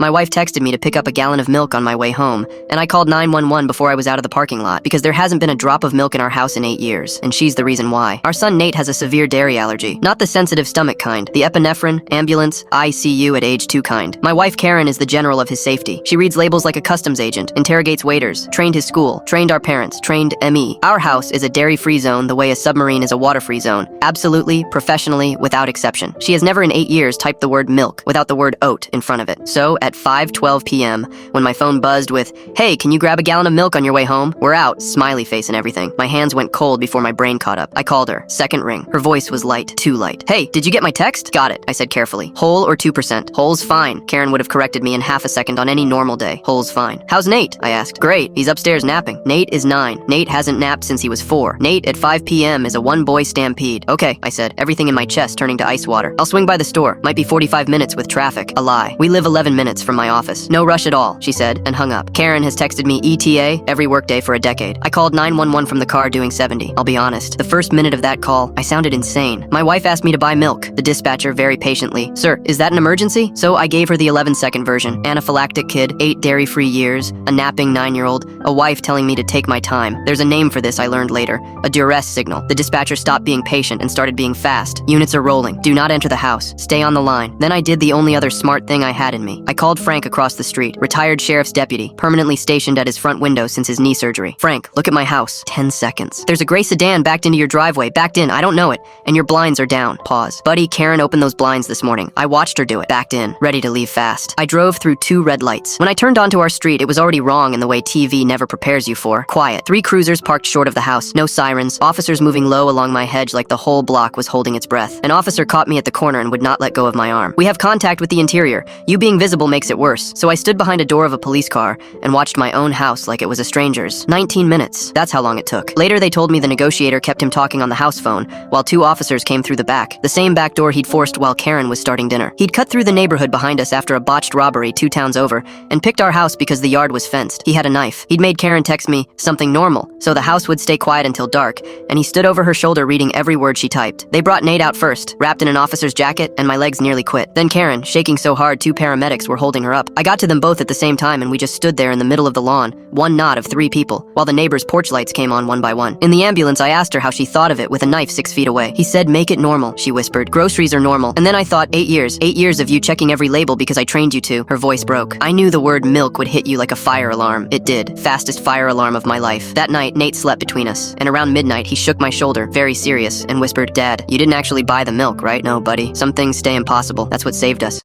My wife texted me to pick up a gallon of milk on my way home, and I called 911 before I was out of the parking lot because there hasn't been a drop of milk in our house in 8 years, and she's the reason why. Our son Nate has a severe dairy allergy, not the sensitive stomach kind, the epinephrine, ambulance, ICU at age 2 kind. My wife Karen is the general of his safety. She reads labels like a customs agent, interrogates waiters, trained his school, trained our parents, trained ME. Our house is a dairy-free zone the way a submarine is a water-free zone. Absolutely, professionally, without exception. She has never in 8 years typed the word milk without the word oat in front of it. So, at 5:12 p.m., when my phone buzzed with, "Hey, can you grab a gallon of milk on your way home? We're out," smiley face and everything. My hands went cold before my brain caught up. I called her. Second ring. Her voice was light, too light. "Hey, did you get my text?" "Got it," I said carefully. "Whole or 2%? "Whole's fine." Karen would have corrected me in half a second on any normal day. "Whole's fine." "How's Nate?" I asked. "Great. He's upstairs napping." Nate is 9. Nate hasn't napped since he was 4. Nate at 5 p.m. is a one-boy stampede. "Okay," I said, everything in my chest turning to ice water. "I'll swing by the store. Might be 45 minutes with traffic." A lie. "We live 11 minutes from my office." "No rush at all," she said, and hung up. Karen has texted me ETA every workday for a decade. I called 911 from the car doing 70. I'll be honest, the first minute of that call, I sounded insane. My wife asked me to buy milk. The dispatcher very patiently, "Sir, is that an emergency?" So I gave her the 11-second version. Anaphylactic kid, 8 dairy-free years, a napping 9-year-old, a wife telling me to take my time. There's a name for this, I learned later. A duress signal. The dispatcher stopped being patient and started being fast. "Units are rolling. Do not enter the house. Stay on the line." Then I did the only other smart thing I had in me. I called Frank across the street, retired sheriff's deputy, permanently stationed at his front window since his knee surgery. "Frank, look at my house." 10 seconds. "There's a gray sedan backed into your driveway. Backed in, I don't know it. And your blinds are down." Pause. "Buddy, Karen opened those blinds this morning. I watched her do it." Backed in, ready to leave fast. I drove through 2 red lights. When I turned onto our street, it was already wrong in the way TV never prepares you for. Quiet. 3 cruisers parked short of the house. No sirens. Officers moving low along my hedge like the whole block was holding its breath. An officer caught me at the corner and would not let go of my arm. "We have contact with the interior. You being visible makes it worse." So I stood behind a door of a police car and watched my own house like it was a stranger's. 19 minutes. That's how long it took. Later they told me the negotiator kept him talking on the house phone while 2 officers came through the back. The same back door he'd forced while Karen was starting dinner. He'd cut through the neighborhood behind us after a botched robbery 2 towns over and picked our house because the yard was fenced. He had a knife. He'd made Karen text me something normal so the house would stay quiet until dark, and he stood over her shoulder reading every word she typed. They brought Nate out first, wrapped in an officer's jacket, and my legs nearly quit. Then Karen, shaking so hard 2 paramedics were holding her up. I got to them both at the same time and we just stood there in the middle of the lawn, one knot of 3 people, while the neighbors' porch lights came on one by one. In the ambulance, I asked her how she thought of it with a knife 6 feet away. "He said, make it normal," she whispered. "Groceries are normal." And then I thought, 8 years of you checking every label because I trained you to. Her voice broke. I knew the word milk would hit you like a fire alarm. It did. Fastest fire alarm of my life. That night, Nate slept between us, and around midnight, he shook my shoulder, very serious, and whispered, "Dad, you didn't actually buy the milk, right?" "No, buddy. Some things stay impossible. That's what saved us."